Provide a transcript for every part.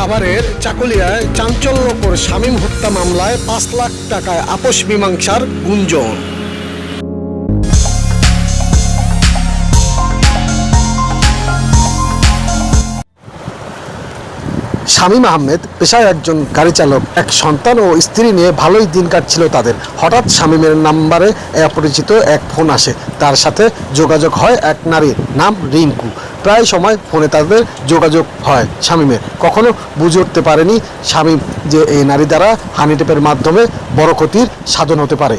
সাভারের চাকুলিয়ায় চাঞ্চল্যকর শামীম হত্যা মামলায় ৫ লাখ টাকায় আপোষ মীমাংসার গুঞ্জন। শামীম আহমেদ পেশায় একজন গাড়ি চালক, এক সন্তান ও স্ত্রী নিয়ে ভালোই দিন কাটছিল তাদের। হঠাৎ শামীমের নাম্বারে অপরিচিত এক ফোন আসে। তার সাথে যোগাযোগ হয় এক নারীর, নাম রিঙ্কু। প্রায় সময় ফোনে তাদের যোগাযোগ হয় শামীমের। কখনো বুঝে উঠতে পারেনি শামীম যে এই নারী দ্বারা হানিটেপের মাধ্যমে বড় ক্ষতির সাধন হতে পারে।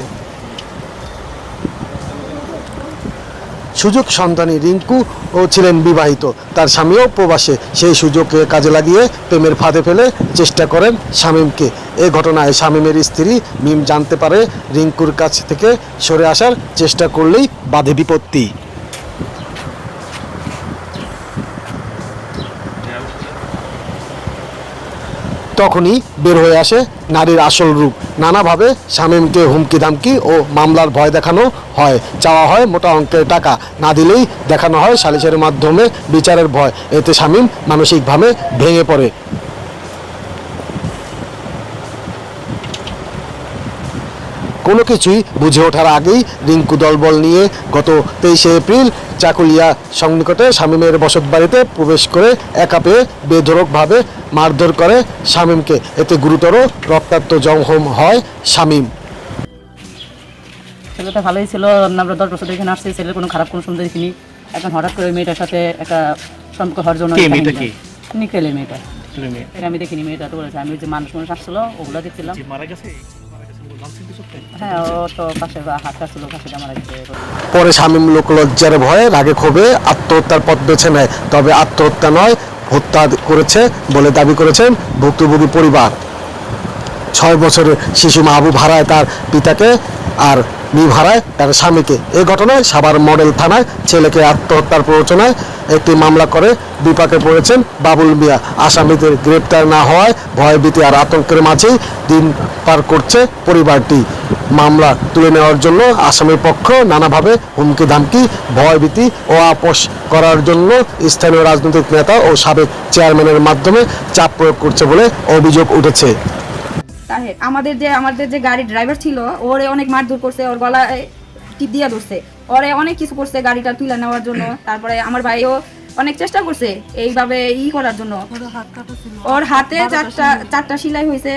সুযোগ সন্ধানী রিঙ্কু ও ছিলেন বিবাহিত, তার স্বামীও প্রবাসে। সেই সুযোগকে কাজে লাগিয়ে প্রেমের ফাঁদে ফেলে চেষ্টা করেন শামীমকে। এ ঘটনায় শামীমের স্ত্রী মিম জানতে পারে রিঙ্কুর কাছ থেকে সরে আসার চেষ্টা করলেই বাধে বিপত্তি। তখনই বের হয়ে আসে নারীর আসল রূপ। নানাভাবে শামীমকে হুমকি ধামকি ও মামলার ভয় দেখানো হয়। চাওয়া হয় মোটা অঙ্কের টাকা, না দিলেই দেখানো হয় সালিসের মাধ্যমে বিচারের ভয়। এতে শামীম মানসিকভাবে ভেঙে পড়ে। কোনো কিছুই বুঝে ওঠার আগেই রিঙ্কু দলবল নিয়ে গত ২৩শে এপ্রিল চাকুলিয়া সংনিকটে শামীমের বসতবাড়িতে প্রবেশ করে একা পেয়ে বেধড়কভাবে মারধর করে শামীমকে। এতে গুরুতর রক্তাক্ত জখম হয় শামীম। ছেলেটা ভালোই ছিল, আমরা ১০ বছর এখানে আসছি, ছেলের কোনো খারাপ কোনো সুন্দর দেখিনি। এখন হঠাৎ করে মেয়েটার সাথে একটা সম্পর্ক হওয়ার জন্য নিকেলের মেয়েটা আমি দেখিনি। মেয়েটা তো বলেছে, আমি যে মানুষ আসছিল ওগুলো দেখছিলাম। হ্যাঁ, ও তো পাশে হাতটা ছিল, পাশে মারা গেছে। পরে শামীম লোকলজ্জার ভয়ে রাগে ক্ষোভে আত্মহত্যার পথ বেছে নেয়। তবে আত্মহত্যা নয়, হত্যা করেছে বলে দাবি করেছেন ভুক্তভোগী পরিবার। ৬ বছরের শিশু মাহবুব হারায় তার পিতাকে, আর মিম হারায় তার স্বামীকে। এই ঘটনায় সাভার মডেল থানায় ছেলেকে আত্মহত্যার প্ররোচনায় একটি মামলা করে বিপাকে পড়েছেন বাবুল মিয়া। আসামিদের গ্রেপ্তার না হওয়ায় ভয়ভীতি আর আতঙ্কের মাঝেই দিন পার করছে পরিবারটি। মামলা তুলে নেওয়ার জন্য আসামির পক্ষ নানাভাবে হুমকি ধামকি, ভয়ভীতি ও আপোষ করার জন্য স্থানীয় রাজনৈতিক নেতা ও সাবেক চেয়ারম্যানের মাধ্যমে চাপ প্রয়োগ করছে বলে অভিযোগ উঠেছে। আমাদের যে গাড়ির ড্রাইভার ছিল, ওরে অনেক মারধর করছে, ওর গলায় টিপ দিয়া ধরছে, ওরে অনেক কিছু করছে গাড়িটা তুলে নেওয়ার জন্য। তারপরে আমার ভাইও অনেক চেষ্টা করছে এইভাবে করার জন্য। ওর হাতে চারটা সেলাই হয়েছে,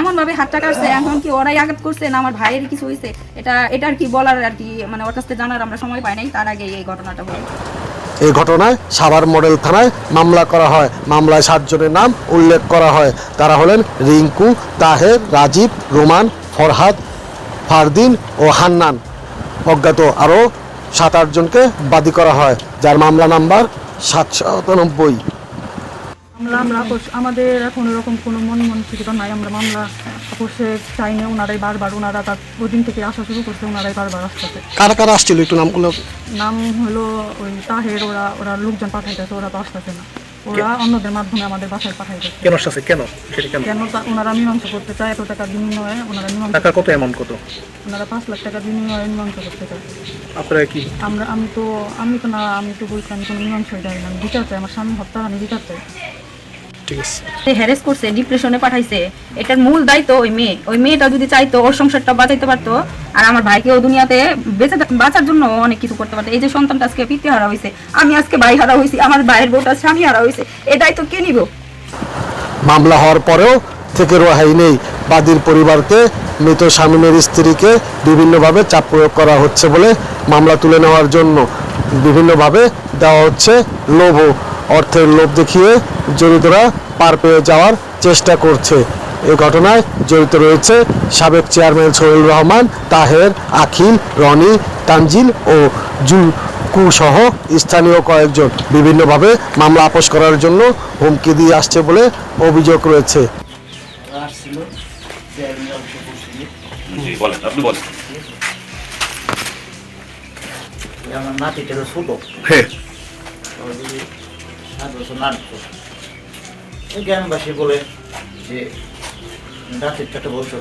এমন ভাবে হাতটা কাটছে। এখন কি ওরাই আঘাত করছে না আমার ভাইয়ের কিছু হয়েছে, এটা আর কি বলার আর কি, মানে ওর কাছ থেকে জানার আমরা সময় পাই নাই। তার আগে এই ঘটনাটা হলো। এই ঘটনায় সাভার মডেল থানায় মামলা করা হয়। মামলায় ৭ জনের নাম উল্লেখ করা হয়। তারা হলেন রিঙ্কু, তাহের, রাজীব, রোমান, ফরহাদ, ফারদিন ও হান্নান। অজ্ঞাত আরও ৭-৮ জনকে বাদী করা হয়, যার মামলা নাম্বার ৭৯৭। আমাদের এখন এরকম কোনো মনস্থিরতা নাই। আমরা মামলা আপোষে চাই না। ওনারাই বারবার, ওনারা তার ওই দিন থেকে আসা শুরু করছে, ওনারাই বারবার আসতেছে। কারা কারা আসছিল একটু নামগুলো? নাম হলো ওই তাহের, ওরা লোকজন পাঠাইতেছে, ওরা তো আসতেছে না, ওরা অন্যদের মাধ্যমে আমাদের বাসায় পাঠাইতেছে। কেন আসছে? কেন ওনারা মীমাংসা করতে চায়, এত টাকার বিনিময়ে ওনারা মীমাংসা। টাকা কত? অ্যামাউন্ট কত? ওনারা ৫ লাখ টাকার বিনিময়ে মীমাংসা করতে চায়। আপনারা কি? আমি তো বলছি আমি কোনো মীমাংসাই চাই না, আমি বিচার চাই। আমার স্বামী হত্যা, আমি বিচার চাই। হ্যারাস করছে, ডিপ্রেশনে পাঠাইছে। এটার মূল দায়িত্ব ওই মেয়েটা যদি চাইতো ওর সংসারটা বাঁচাইতে পারতো, আর আমার ভাইকেও দুনিয়াতে বাঁচার জন্য অনেক কিছু করতে পারতো। এই যে সন্তানটা আজকে পিতা হারা হয়েছে, আমি আজকে ভাই হারা হয়েছি, আমার ভাইয়ের বউটা স্বামী হারা হয়েছে, এই দায়িত্ব কে নিব? মামলা হওয়ার পরেও থেকে রেহাই নেই বাদীর পরিবারকে। মৃত শামীমের স্ত্রীকে বিভিন্নভাবে চাপ প্রয়োগ করা হচ্ছে বলে মামলা তুলে নেওয়ার জন্য বিভিন্নভাবে দেওয়া হচ্ছে লোভ। অর্থের লোভ দেখিয়ে জড়িতরা পার পেয়ে যাওয়ার চেষ্টা করছে। এই ঘটনায় জড়িত রয়েছে সাবেক চেয়ারম্যান সোহেল রহমান, তাহের, আখিল, রনি, তানজিল ও জুলকু সহ স্থানীয় কয়েকজন। বিভিন্নভাবে মামলা আপোষ করার জন্য হুমকি দিয়ে আসছে বলে অভিযোগ রয়েছে। আমার নাতিটা তো ছোট, গ্রামবাসী বলে যে রাতের 4টা বছর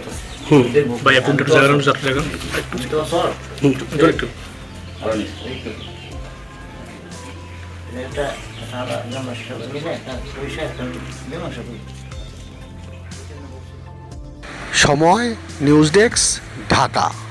গ্রামবাসী সবাই মিলে একটা পয়সা একটা মীমাংসা করি। সময় নিউজ ডেস্ক, ঢাকা।